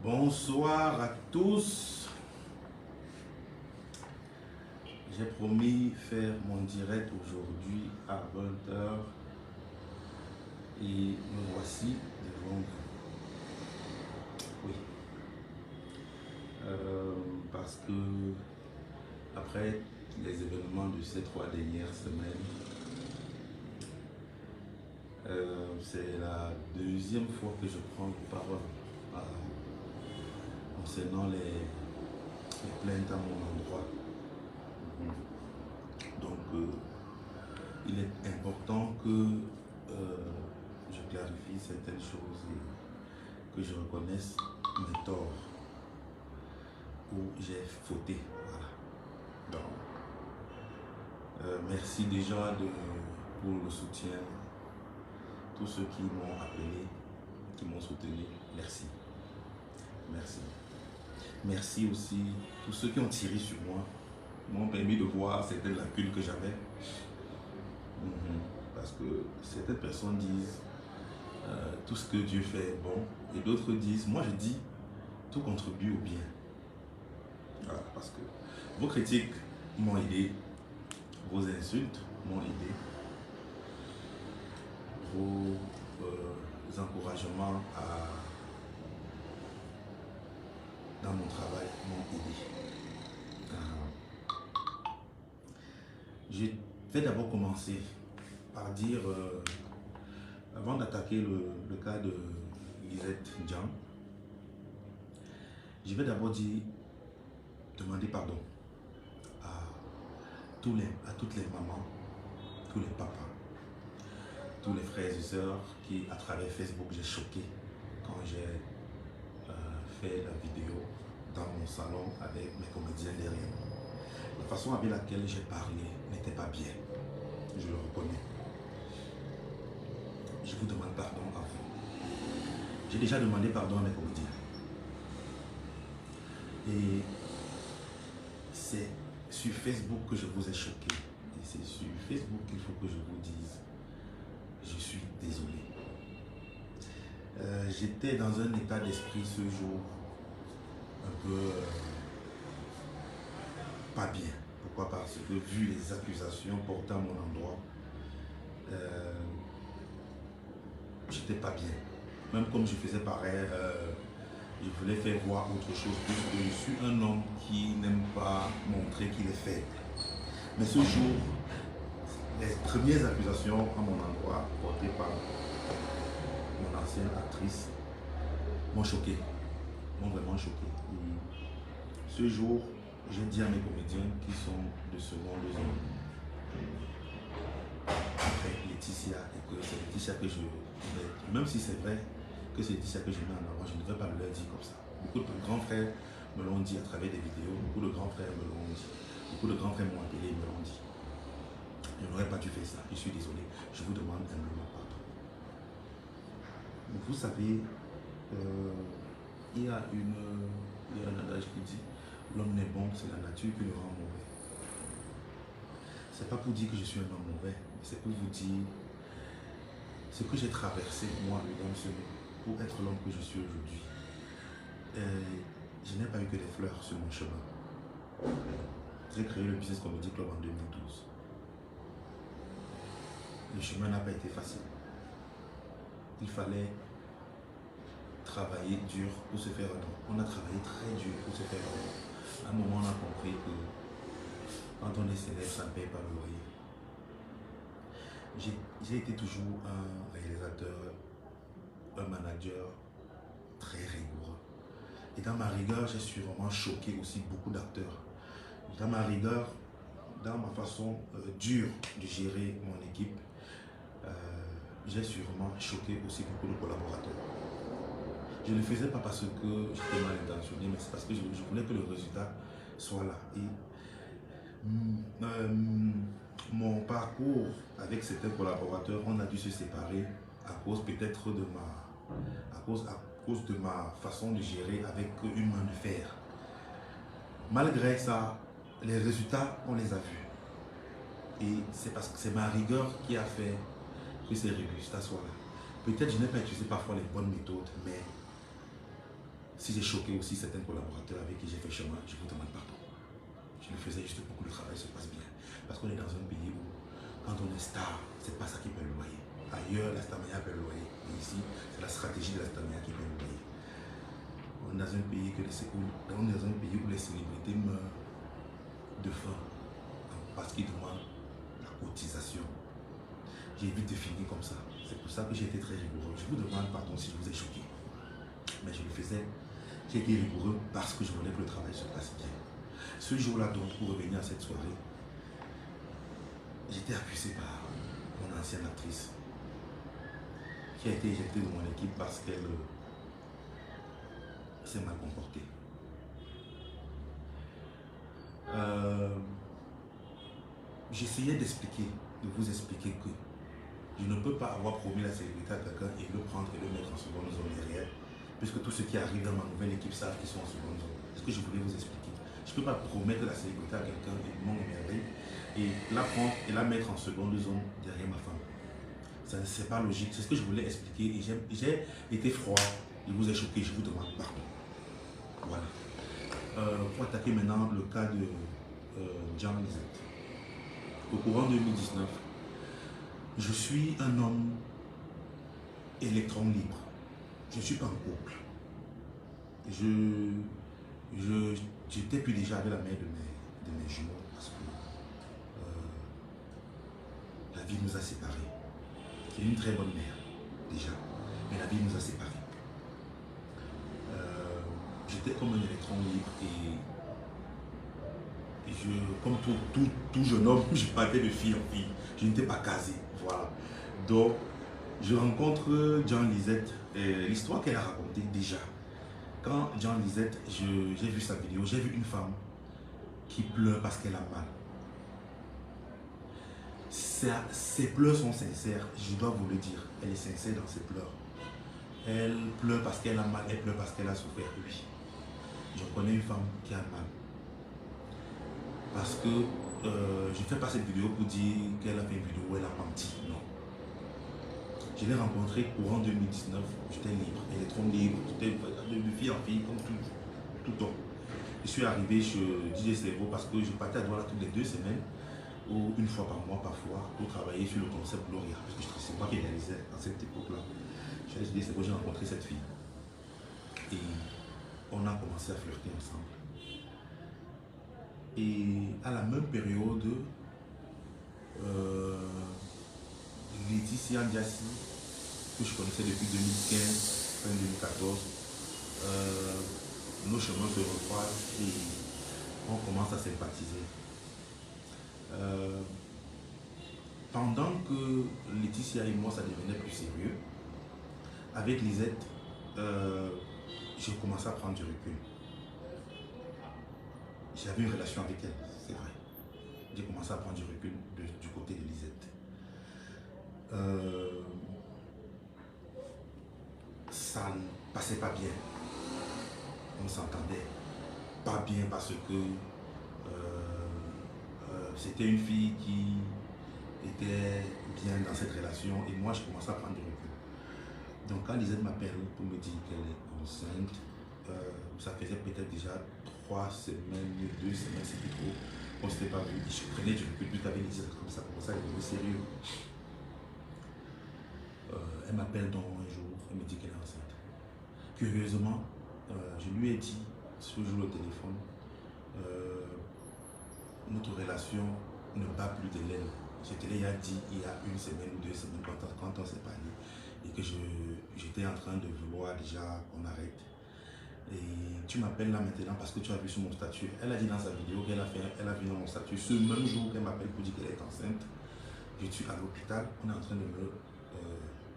Bonsoir à tous. J'ai promis faire mon direct aujourd'hui à 20 h et me voici devant vous. Oui. Parce que après les événements de ces 3 dernières semaines, c'est la deuxième fois que je prends la parole concernant les plaintes à mon endroit. Donc, il est important que je clarifie certaines choses et que je reconnaisse mes torts où j'ai fauté. Voilà. Donc, merci déjà pour le soutien. Tous ceux qui m'ont appelé, qui m'ont soutenu, merci. Merci. Merci aussi tous ceux qui ont tiré sur moi, m'ont permis de voir certaines lacunes que j'avais. Parce que certaines personnes disent tout ce que Dieu fait est bon, et d'autres disent, moi je dis, tout contribue au bien. Voilà, parce que vos critiques m'ont aidé, vos insultes m'ont aidé, vos encouragements dans mon travail m'ont aidé. Je vais d'abord commencer par dire, avant d'attaquer le cas de Lisette Ndian, je vais d'abord demander pardon à toutes les mamans, tous les papas, tous les frères et sœurs qui, à travers Facebook, j'ai choqué quand j'ai fait la vidéo dans mon salon avec mes comédiens derrière. La façon avec laquelle j'ai parlé n'était pas bien, je le reconnais. Je vous demande pardon à vous. J'ai déjà demandé pardon à mes comédiens. Et c'est sur Facebook que je vous ai choqué. Et c'est sur Facebook qu'il faut que je vous dise, je suis désolé. J'étais dans un état d'esprit ce jour un peu pas bien. Pourquoi? Parce que vu les accusations portées à mon endroit, j'étais pas bien. Même comme je faisais pareil, je voulais faire voir autre chose, puisque je suis un homme qui n'aime pas montrer qu'il est faible. Mais ce jour, les premières accusations à mon endroit portées par mon ancienne actrice m'ont choqué, m'ont vraiment choqué. Et ce jour, j'ai dit à mes comédiens qui sont de seconde zone, après Laetitia, et que c'est Laetitia que je vais, même si c'est vrai que c'est Laetitia que je mets en avant, je ne vais pas le leur dire comme ça. Beaucoup de grands frères me l'ont dit à travers des vidéos, beaucoup de grands frères me l'ont dit, beaucoup de grands frères m'ont appelé et me l'ont dit. Je n'aurais pas dû faire ça, je suis désolé, je vous demande humblement pardon. Vous savez, il y a un adage qui dit, l'homme n'est bon, c'est la nature qui le rend mauvais. C'est pas pour dire que je suis un homme mauvais, mais c'est pour vous dire ce que j'ai traversé, moi, mesdames, pour être l'homme que je suis aujourd'hui. Je n'ai pas eu que des fleurs sur mon chemin. J'ai créé le Business Comedy Club en 2012. Le chemin n'a pas été facile. Il fallait travailler dur pour se faire un nom. On a travaillé très dur pour se faire un nom. À un moment, on a compris que quand on est célèbre, ça ne paye pas le loyer. J'ai été toujours un réalisateur, un manager très rigoureux. Et dans ma rigueur, j'ai sûrement choqué aussi beaucoup d'acteurs. Dans ma rigueur, dans ma façon dure de gérer mon équipe, j'ai sûrement choqué aussi beaucoup de collaborateurs. Je ne le faisais pas parce que j'étais mal intentionné, mais c'est parce que je voulais que le résultat soit là. Et mon parcours avec certains collaborateurs, on a dû se séparer à cause peut-être de ma façon de gérer avec une main de fer. Malgré ça, les résultats, on les a vus. Et c'est parce que c'est ma rigueur qui a fait que ces résultats soient là. Peut-être je n'ai pas utilisé parfois les bonnes méthodes, mais Si j'ai choqué aussi certains collaborateurs avec qui j'ai fait chemin, je vous demande pardon. Je le faisais juste pour que le travail se passe bien. Parce qu'on est dans un pays où, quand on est star, c'est pas ça qui paie le loyer. Ailleurs, la stamina paie le loyer. Mais ici, c'est la stratégie de la stamina qui paie le loyer. On est dans un pays, où les célébrités meurent de faim parce qu'ils demandent la cotisation. J'ai vite défini comme ça. C'est pour ça que j'ai été très rigoureux. Je vous demande pardon si je vous ai choqué. Mais je le faisais. J'ai été rigoureux parce que je voulais que le travail se passe bien. Ce jour-là, donc, pour revenir à cette soirée, j'étais accusé par mon ancienne actrice qui a été éjectée de mon équipe parce qu'elle s'est mal comportée. J'essayais d'expliquer, de vous expliquer que je ne peux pas avoir promis la célébrité à quelqu'un et le prendre et le mettre en seconde zone derrière, puisque tout ce qui arrive dans ma nouvelle équipe savent qu'ils sont en seconde zone. C'est ce que je voulais vous expliquer. Je ne peux pas promettre la célébrité à quelqu'un et mon émerveille et la prendre et la mettre en seconde zone derrière ma femme. C'est pas logique. C'est ce que je voulais expliquer et j'ai été froid. Je vous ai choqué, je vous demande pardon. Voilà. Pour attaquer maintenant le cas de Jean Lisette. Au courant 2019, je suis un homme électron libre. Je ne suis pas en couple. J'étais plus déjà avec la mère de mes jumeaux parce que la vie nous a séparés. C'est une très bonne mère, déjà, mais la vie nous a séparés. J'étais comme un électron libre et comme tout jeune homme, je partais de fille en fille. Je n'étais pas casé, voilà. Donc, je rencontre Jean Lisette et l'histoire qu'elle a racontée déjà. Quand Jean Lisette, j'ai vu sa vidéo, j'ai vu une femme qui pleure parce qu'elle a mal. Ses pleurs sont sincères, je dois vous le dire. Elle est sincère dans ses pleurs. Elle pleure parce qu'elle a mal, elle pleure parce qu'elle a souffert. Oui. Je connais une femme qui a mal. Parce que je ne fais pas cette vidéo pour dire qu'elle a fait une vidéo où elle a menti. Non. Je l'ai rencontrée courant 2019. J'étais libre, électron libre. J'étais de fille en fille, comme tout homme. Je suis arrivé chez DJ Cerveau parce que je partais à Douala toutes les 2 semaines ou une fois par mois parfois pour travailler sur le concept Gloria. Parce que c'est moi qui réalisais à cette époque-là. Chez DJ Cerveau, j'ai rencontré cette fille. Et on a commencé à flirter ensemble. Et à la même période, Laetitia Ndiassi, que je connaissais depuis 2015, fin 2014, nos chemins se recroisent et on commence à sympathiser. Pendant que Laetitia et moi, ça devenait plus sérieux, avec Lisette, j'ai commencé à prendre du recul. J'avais une relation avec elle, c'est vrai. J'ai commencé à prendre du recul du côté de Lisette. Ça ne passait pas bien. On s'entendait pas bien parce que c'était une fille qui était bien dans cette relation et moi je commençais à prendre du recul. Donc quand Lisette m'appelle pour me dire qu'elle est enceinte, ça faisait peut-être déjà 3 semaines, 2 semaines, c'était trop. On ne s'était pas vu. Je prenais du recul, plus qu'avec Lisette, comme ça commençait à devenir sérieux. Elle m'appelle donc un jour, elle me dit qu'elle est enceinte. Curieusement, je lui ai dit, ce jour au téléphone, notre relation ne bat plus de l'aile. Je te l'ai dit il y a 1 semaine ou 2 semaines quand on s'est parlé et que j'étais en train de vouloir déjà qu'on arrête. Et tu m'appelles là maintenant parce que tu as vu sur mon statut. Elle a dit dans sa vidéo qu'elle a vu dans mon statut ce même jour qu'elle m'appelle pour dire qu'elle est enceinte. Je suis à l'hôpital, on est en train de me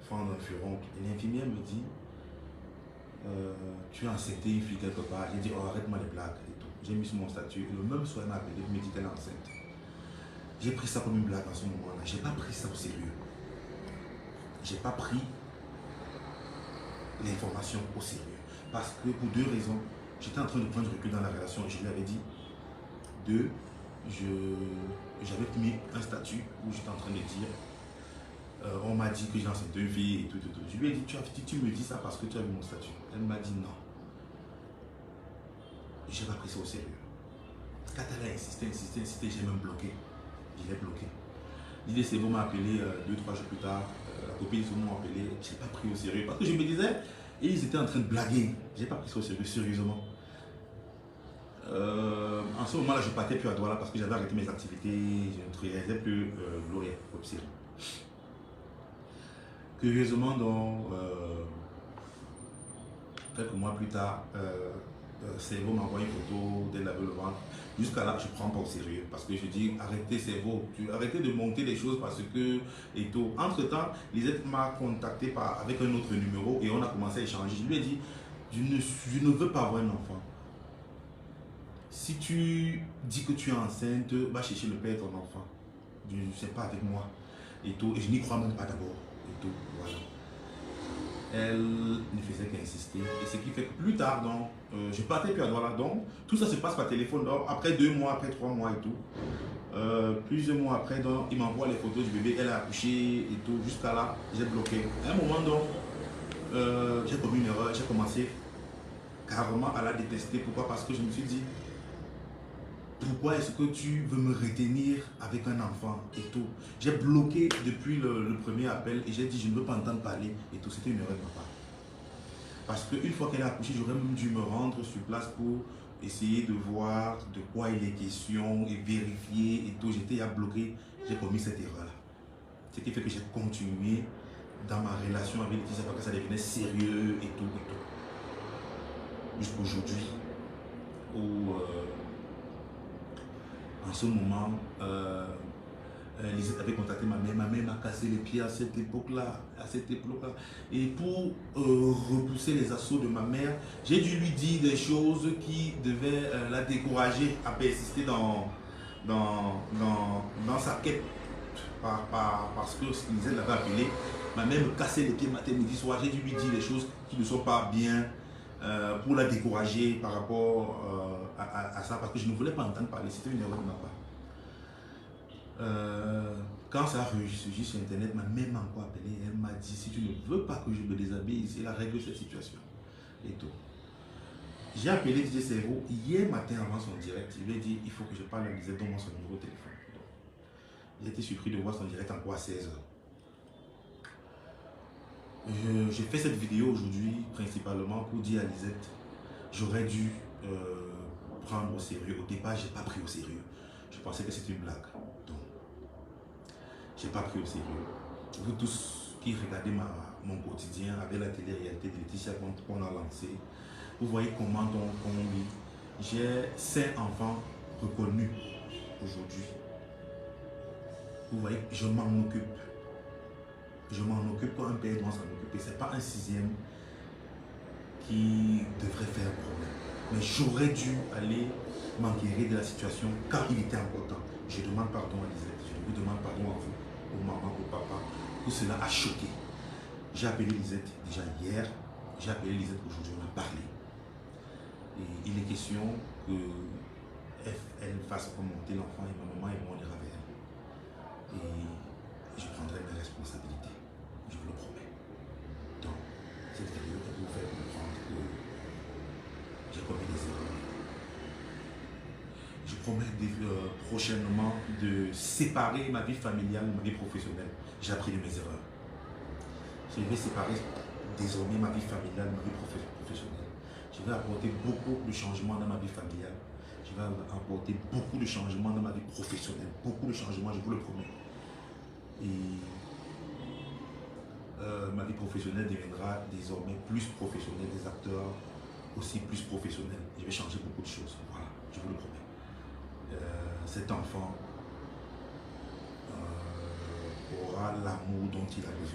prendre un furon. Et l'infirmière me dit tu as accepté une fille quelque part. J'ai dit oh, arrête-moi les blagues et tout. J'ai mis sur mon statut. Et le même soir, elle m'a appelé pour me dire qu'elle est enceinte. J'ai pris ça comme une blague en ce moment-là. J'ai pas pris ça au sérieux. J'ai pas pris l'information au sérieux. Parce que pour 2 raisons, j'étais en train de prendre du recul dans la relation et je lui avais dit 2, j'avais mis un statut où j'étais en train de dire on m'a dit que j'ai enceinte 2 filles et tout. Je lui ai dit tu me dis ça parce que tu as vu mon statut. Elle m'a dit non. Je n'ai pas pris ça au sérieux. Quand elle a insisté, j'ai même bloqué. Je l'ai bloqué. L'idée c'est vous m'a appelé 2-3 jours plus tard. La copine de m'a appelé. Je n'ai pas pris au sérieux parce que je me disais, et ils étaient en train de blaguer. Je n'ai pas pris ça au sérieux, sérieusement. En ce moment-là, je partais plus à Douala parce que j'avais arrêté mes activités. Je ne réalisais plus Gloria, comme série. Curieusement, donc, quelques mois plus tard, Cerveau m'envoie une photo d'elle avec le ventre. Jusqu'à là, je ne prends pas au sérieux parce que je dis arrêtez Cerveau, arrêtez de monter les choses parce que et tout. Entre-temps, Lisette m'a contacté avec un autre numéro et on a commencé à échanger. Je lui ai dit je ne veux pas avoir un enfant. Si tu dis que tu es enceinte, va chercher le père de ton enfant. Je ne sais pas avec moi et tout. Et je n'y crois même pas d'abord et tout. Voilà. Elle ne faisait qu'insister. Et ce qui fait que plus tard, donc, je partais plus à Douala. Donc, tout ça se passe par téléphone. Donc, après 2 mois, après 3 mois et tout. Plusieurs mois après, donc, il m'envoie les photos du bébé. Elle a accouché et tout. Jusqu'à là, j'ai bloqué. À un moment, donc, j'ai commis une erreur. J'ai commencé carrément à la détester. Pourquoi? Parce que je me suis dit, pourquoi est-ce que tu veux me retenir avec un enfant et tout? J'ai bloqué depuis le premier appel et j'ai dit je ne veux pas entendre parler et tout. C'était une erreur de ma part. Parce qu'une fois qu'elle a accouché, j'aurais même dû me rendre sur place pour essayer de voir de quoi il est question et vérifier et tout. J'étais à bloquer, j'ai commis cette erreur-là. Ce qui fait que j'ai continué dans ma relation avec Laetitia parce que ça devenait sérieux et tout et tout. Jusqu'aujourd'hui où en ce moment, Lisette avait contacté ma mère. Ma mère m'a cassé les pieds à cette époque-là. Et pour repousser les assauts de ma mère, j'ai dû lui dire des choses qui devaient la décourager à persister dans sa quête. Parce que Lisette l'avait appelé. Ma mère me cassait les pieds matin, midi, soir. J'ai dû lui dire des choses qui ne sont pas bien. Pour la décourager par rapport à ça, parce que je ne voulais pas entendre parler, c'était une erreur de ma part. Quand ça a ressurgi sur internet, ma mère m'a encore appelé, elle m'a dit si tu ne veux pas que je me déshabille, c'est la règle de cette situation. Et tout. J'ai appelé DJ Cerveau hier matin avant son direct, il lui a dit il faut que je parle à Lisette, donne-moi son numéro de téléphone. J'ai été surpris de voir son direct encore à 16h. J'ai fait cette vidéo aujourd'hui principalement pour dire à Lisette, j'aurais dû prendre au sérieux. Au départ, je n'ai pas pris au sérieux. Je pensais que c'était une blague. Donc, je n'ai pas pris au sérieux. Vous tous qui regardez mon quotidien avec la télé-réalité de Laetitia qu'on a lancé, vous voyez comment on vit. J'ai 5 enfants reconnus aujourd'hui. Vous voyez, je m'en occupe. Je m'en occupe quand un père doit s'en occuper. Ce n'est pas un 6e qui devrait faire problème. Mais j'aurais dû aller m'enquérir de la situation quand il était encore temps. Je demande pardon à Lisette. Je vous demande pardon à vous, aux mamans, aux papas, que cela a choqué. J'ai appelé Lisette déjà hier. J'ai appelé Lisette aujourd'hui. On a parlé. Et il est question qu'elle fasse remonter l'enfant et ma maman et moi on ira vers elle. Et je prendrai mes responsabilités. Je vous le promets. Donc, cette vidéo pour vous faire comprendre que j'ai commis des erreurs. Je promets prochainement de séparer ma vie familiale, ma vie professionnelle. J'ai appris de mes erreurs. Je vais séparer désormais ma vie familiale, ma vie professionnelle. Je vais apporter beaucoup de changements dans ma vie familiale. Je vais apporter beaucoup de changements dans ma vie professionnelle. Beaucoup de changements, je vous le promets. Et ma vie professionnelle deviendra désormais plus professionnelle, des acteurs aussi plus professionnels. Je vais changer beaucoup de choses. Voilà, je vous le promets. Cet enfant aura l'amour dont il a besoin.